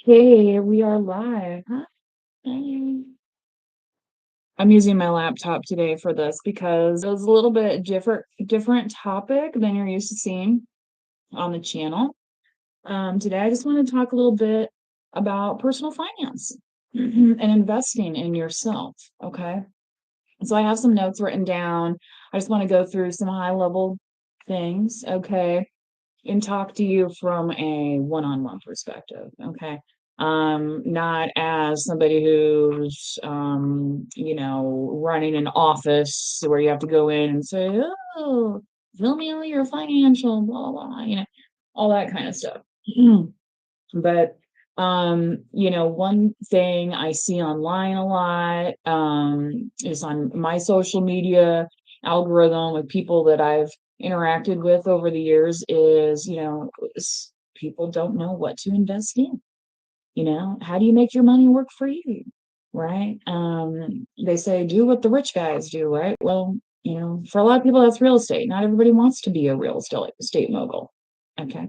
Hey, we are live. Huh? Hey. I'm using my laptop today for this because it was a little bit different topic than you're used to seeing on the channel. Today I just want to talk a little bit about personal finance and investing in yourself. Okay. So I have some notes written down. I just want to go through some high level things. Okay, and talk to you from a one-on-one perspective. Okay. Not as somebody who's running an office where you have to go in and say, oh, fill me all your financial blah blah blah, all that kind of stuff. But one thing I see online a lot, is on my social media algorithm with people that I've interacted with over the years is, people don't know what to invest in. How do you make your money work for you? Right? They say do what the rich guys do, right? Well, for a lot of people that's real estate. Not everybody wants to be a real estate mogul. Okay.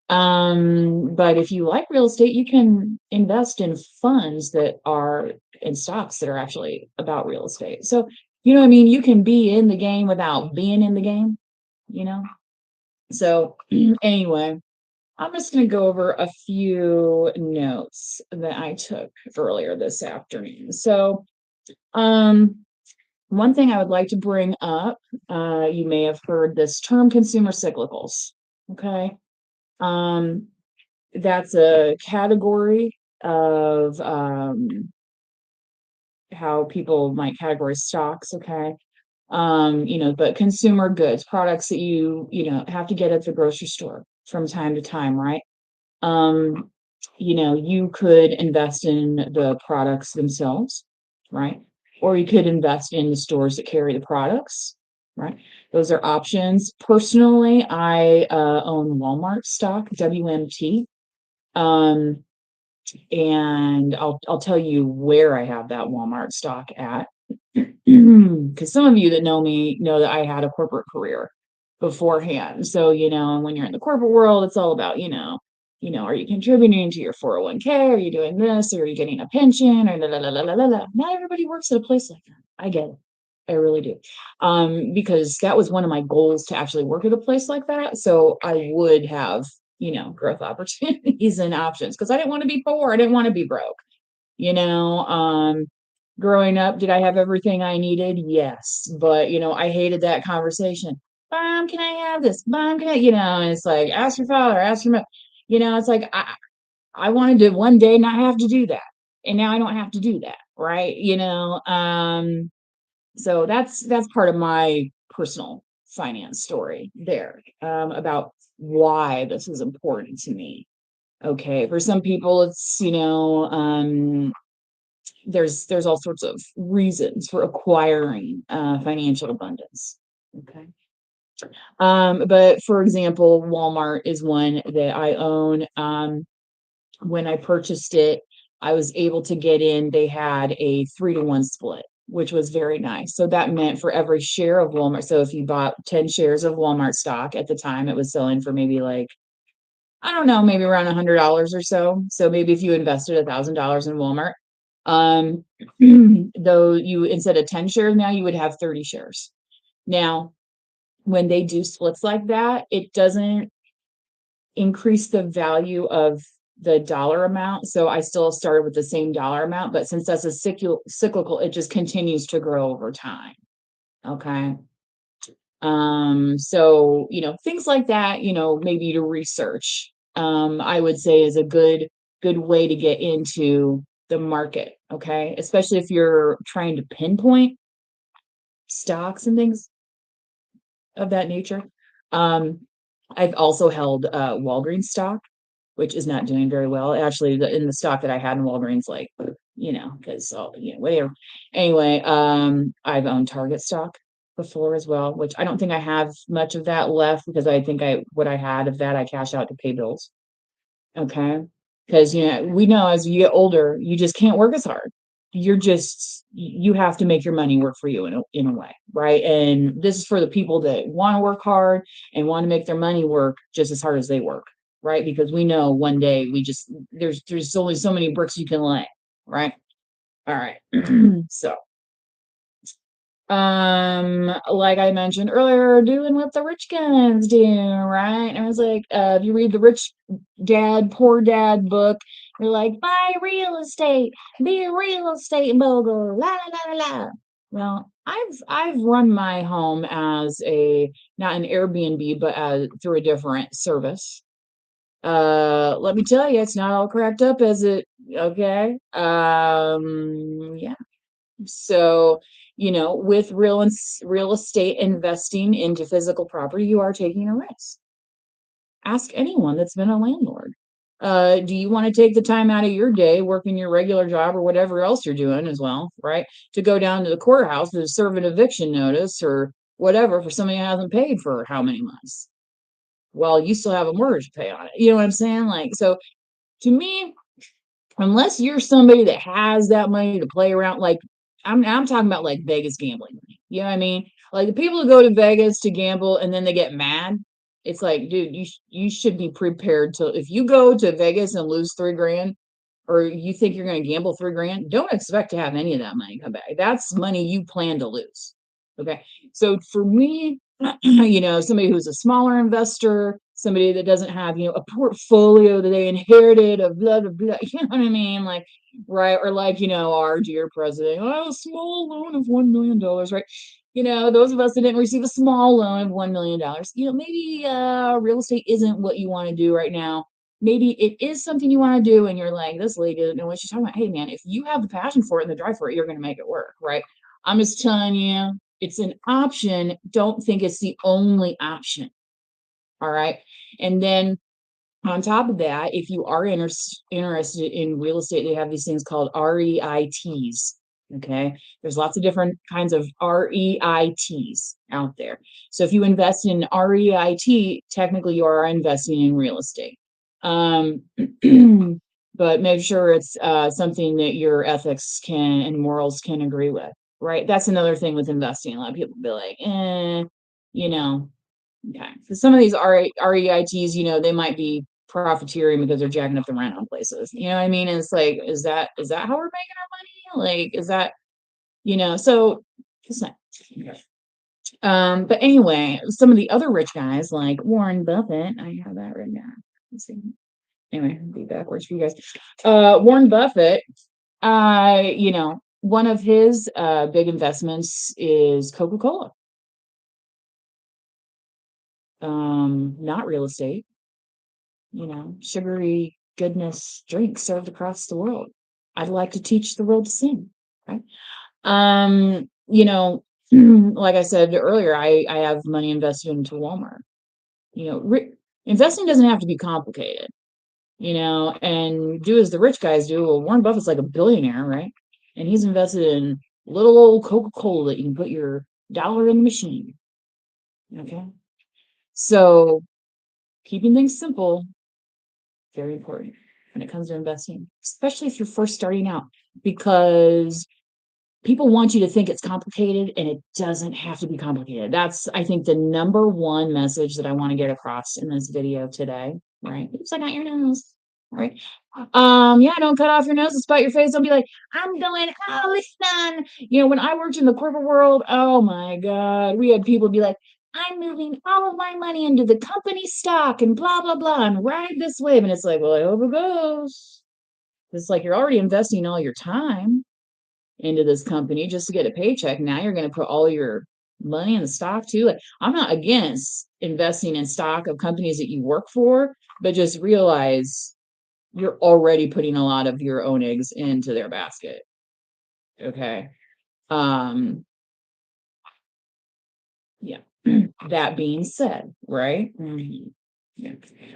But if you like real estate, you can invest in funds that are in stocks that are actually about real estate. So, you know what I mean? You can be in the game without being in the game, you know? So, anyway, I'm just going to go over a few notes that I took earlier this afternoon. So, one thing I would like to bring up, you may have heard this term consumer cyclicals. Okay. That's a category of how people might categorize stocks. Okay. But consumer goods, products that you have to get at the grocery store from time to time, right? Um, you could invest in the products themselves, right? Or you could invest in the stores that carry the products, right? Those are options. Personally, I own Walmart stock, WMT. Um, and I'll tell you where I have that Walmart stock at. Because some of you that know me know that I had a corporate career beforehand. So, when you're in the corporate world, it's all about, are you contributing to your 401k? Are you doing this? Or are you getting a pension? Or la, la, la, la, la, la, la. Not everybody works at a place like that. I get it. I really do. Because that was one of my goals to actually work at a place like that. So I would have, growth opportunities and options because I didn't want to be poor. I didn't want to be broke. You know, um, Growing up, did I have everything I needed? Yes. But, I hated that conversation. Mom, can I have this? Mom, can I, and it's like, ask your father, ask your mother. It's like, I wanted to one day not have to do that. And now I don't have to do that. Right. So that's part of my personal finance story there, about why this is important to me. Okay. For some people, it's, there's all sorts of reasons for acquiring financial abundance. Okay. But for example, Walmart is one that I own. When I purchased it, I was able to get in. They had a 3-to-1 split, which was very nice. So that meant for every share of Walmart. So if you bought 10 shares of Walmart stock at the time, it was selling for maybe like, I don't know, maybe around $100 or so. So maybe if you invested $1,000 in Walmart, um, though you instead of 10 shares now, you would have 30 shares. Now, when they do splits like that, it doesn't increase the value of the dollar amount. So I still started with the same dollar amount, but since that's a cyclical, it just continues to grow over time. Okay. So, things like that, maybe to research, I would say is a good way to get into the market. Okay. Especially if you're trying to pinpoint stocks and things of that nature. Um, I've also held Walgreens stock, which is not doing very well. Actually, in the stock that I had in Walgreens, like, because, whatever. Anyway, I've owned Target stock before as well, which I don't think I have much of that left because I think what I had of that, I cash out to pay bills. Okay. Because, we know as you get older, you just can't work as hard. You have to make your money work for you in a way. Right. And this is for the people that want to work hard and want to make their money work just as hard as they work. right? Because we know one day there's only so many bricks you can lay, right? All right. So, like I mentioned earlier, doing what the rich guys do, right? And I was like, if you read the Rich Dad, Poor Dad book, you're like, buy real estate, be a real estate mogul, la la la la. Well, I've run my home as a not an Airbnb, but through a different service. Let me tell you, it's not all cracked up, is it? Okay. Yeah. So, with real estate investing into physical property, you are taking a risk. Ask anyone that's been a landlord. Do you want to take the time out of your day working your regular job or whatever else you're doing as well, right? To go down to the courthouse to serve an eviction notice or whatever for somebody who hasn't paid for how many months? Well, you still have a mortgage to pay on it. You know what I'm saying? Like, so to me, unless you're somebody that has that money to play around, like I'm talking about like Vegas gambling money. You know what I mean? Like the people who go to Vegas to gamble and then they get mad. It's like, dude, you should be prepared to if you go to Vegas and lose 3 grand, or you think you're going to gamble 3 grand, don't expect to have any of that money come back. That's money you plan to lose. Okay. So for me, somebody who's a smaller investor, somebody that doesn't have, a portfolio that they inherited of blah, blah, blah, you know what I mean? Like, right. Or like, our dear president, a small loan of $1 million, right? Those of us that didn't receive a small loan of $1 million, maybe real estate isn't what you want to do right now. Maybe it is something you want to do, and you're like, this lady doesn't know what she's talking about. Hey, man, if you have the passion for it and the drive for it, you're going to make it work, right? I'm just telling you, it's an option. Don't think it's the only option. All right. And then on top of that, if you are interested in real estate, they have these things called REITs. Okay. There's lots of different kinds of REITs out there. So if you invest in REIT, technically you are investing in real estate. Um, but make sure it's something that your ethics can and morals can agree with, right? That's another thing with investing. A lot of people be like, you know, okay. So some of these REITs, they might be profiteering because they're jacking up the rent on places. You know what I mean? And it's like, is that how we're making our money? Like, is that, so just saying. Okay. But anyway, some of the other rich guys like Warren Buffett, I have that written down. Let's see. Anyway, be backwards for you guys. Warren Buffett, one of his big investments is Coca-Cola. Not real estate, sugary goodness drinks served across the world. I'd like to teach the world to sing, right? Like I said earlier, I have money invested into Walmart. Investing doesn't have to be complicated, and do as the rich guys do. Well, Warren Buffett's like a billionaire, right? And he's invested in little old Coca-Cola that you can put your dollar in the machine. Okay. So keeping things simple, very important when it comes to investing, especially if you're first starting out, because people want you to think it's complicated and it doesn't have to be complicated. That's, I think, the number one message that I want to get across in this video today, right? Oops, I got your nose. All right. Yeah, don't cut off your nose and spite your face. Don't be like, I'm going, oh, it's done. When I worked in the corporate world, oh my God, we had people be like, I'm moving all of my money into the company stock and blah, blah, blah, and ride this wave. And it's like, well, I hope it goes. It's like you're already investing all your time into this company just to get a paycheck. Now you're going to put all your money in the stock too. Like, I'm not against investing in stock of companies that you work for, but just realize you're already putting a lot of your own eggs into their basket. Okay. Yeah. That being said, right? Yeah.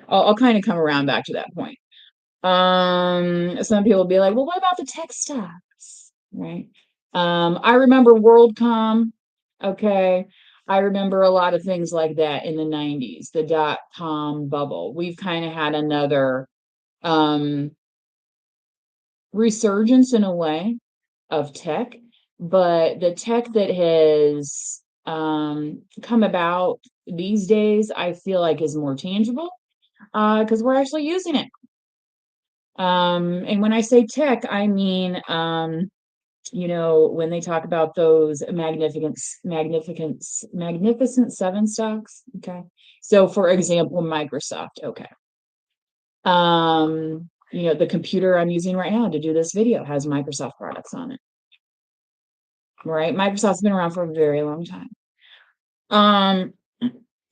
I'll kind of come around back to that point. Some people will be like, well, what about the tech stocks? Right. I remember WorldCom. Okay. I remember a lot of things like that in the 90s, the dot-com bubble. We've kind of had another resurgence in a way of tech, but the tech that has come about these days, I feel like is more tangible. because we're actually using it. And when I say tech, I mean, when they talk about those magnificent seven stocks. Okay. So for example, Microsoft. Okay. The computer I'm using right now to do this video has Microsoft products on it. Right? Microsoft's been around for a very long time. Um,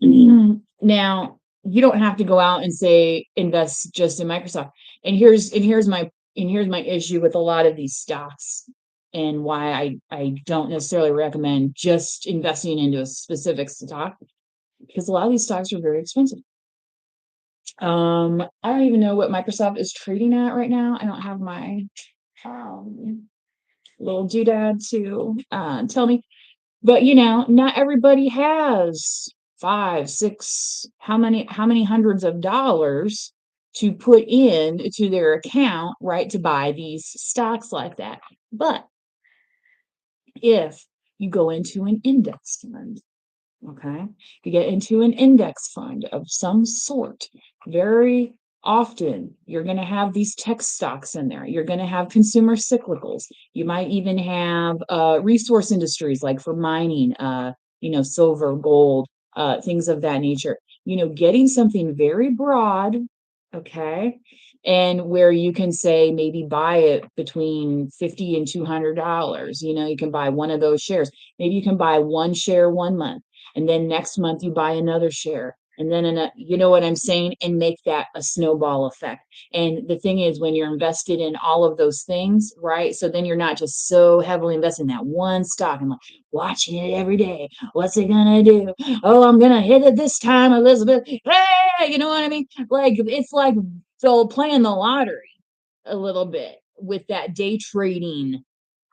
now you don't have to go out and say invest just in Microsoft. And here's my issue with a lot of these stocks and why I don't necessarily recommend just investing into a specific stock, because a lot of these stocks are very expensive. I don't even know what Microsoft is trading at right now. I don't have my little doodad to tell me. But not everybody has five, six, how many hundreds of dollars to put in to their account, right, to buy these stocks like that. But if you go into an index fund, okay, you get into an index fund of some sort, very often you're going to have these tech stocks in there. You're going to have consumer cyclicals. You might even have resource industries like for mining, silver, gold, things of that nature. Getting something very broad, okay, and where you can say maybe buy it between $50 and $200. You can buy one of those shares. Maybe you can buy one share 1 month, and then next month you buy another share, and then you know what I'm saying, and make that a snowball effect. And the thing is, when you're invested in all of those things, right, so then you're not just so heavily invested in that one stock and like watching it every day. What's it gonna do? Oh, I'm gonna hit it this time, Elizabeth. Hey, you know what I mean? Like, it's like so playing the lottery a little bit with that day trading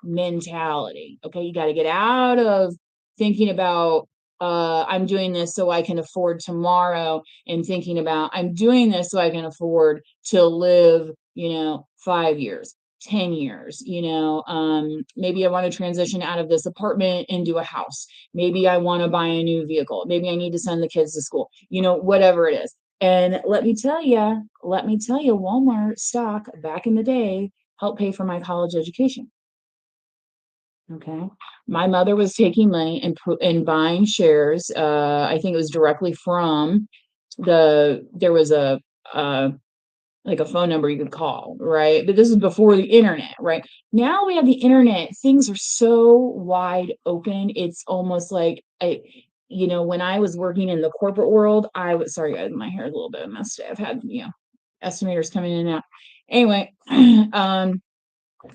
mentality. Okay, you got to get out of thinking about I'm doing this so I can afford tomorrow, and thinking about I'm doing this so I can afford to live 5 years, 10 years. Maybe I want to transition out of this apartment into a house. Maybe I want to buy a new vehicle. Maybe I need to send the kids to school, whatever it is. And let me tell you, Walmart stock back in the day helped pay for my college education. Okay. My mother was taking money and buying shares. I think it was directly from there was like a phone number you could call, right? But this is before the internet, right? Now we have the internet. Things are so wide open. It's almost like when I was working in the corporate world, sorry guys, my hair is a little bit messed up. I've had, estimators coming in and out. Anyway,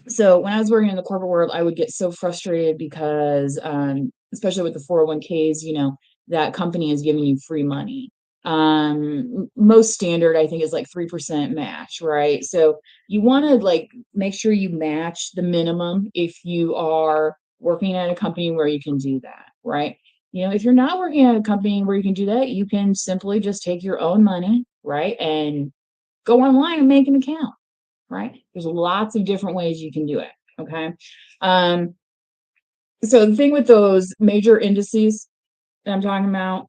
so when I was working in the corporate world, I would get so frustrated because, especially with the 401ks, that company is giving you free money. Most standard, I think, is like 3% match, right? So you want to like make sure you match the minimum if you are working at a company where you can do that, right? If you're not working at a company where you can do that, you can simply just take your own money, right, and go online and make an account. Right? There's lots of different ways you can do it. Okay. So the thing with those major indices that I'm talking about,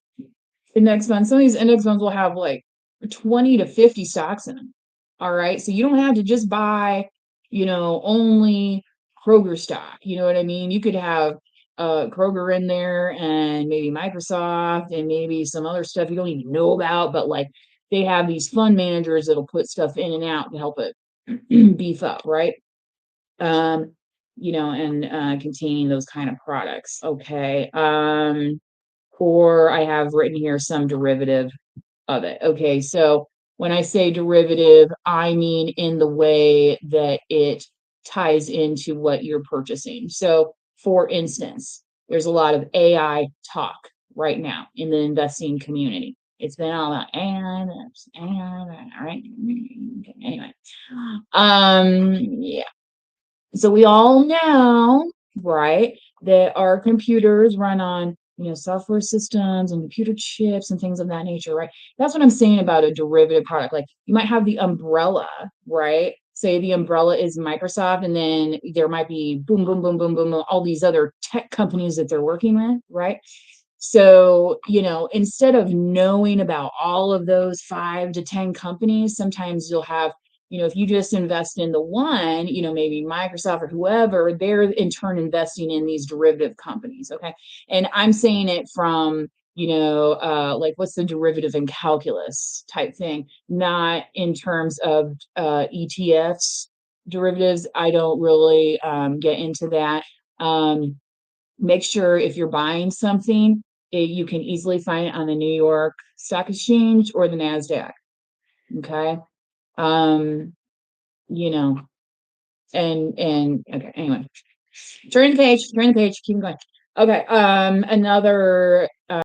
index funds, some of these index funds will have like 20 to 50 stocks in them. All right. So you don't have to just buy, only Kroger stock. You know what I mean? You could have Kroger in there and maybe Microsoft and maybe some other stuff you don't even know about, but like they have these fund managers that'll put stuff in and out to help it beef up, right? And containing those kind of products. Okay. Or I have written here some derivative of it. Okay. So when I say derivative, I mean in the way that it ties into what you're purchasing. So for instance, there's a lot of AI talk right now in the investing community. It's been all about AI, right? Anyway, yeah. So we all know, right, that our computers run on, software systems and computer chips and things of that nature, right? That's what I'm saying about a derivative product. Like you might have the umbrella, right? Say the umbrella is Microsoft, and then there might be boom, boom, boom, boom, boom, all these other tech companies that they're working with, right? So, instead of knowing about all of those 5 to 10 companies, sometimes you'll have, if you just invest in the one, maybe Microsoft or whoever, they're in turn investing in these derivative companies. Okay. And I'm saying it from, like what's the derivative in calculus type thing, not in terms of ETFs derivatives. I don't really get into that. Make sure if you're buying something, you can easily find it on the New York Stock Exchange or the NASDAQ. Okay. Um, you know, and okay, anyway. Turn the page, keep going. Okay. Another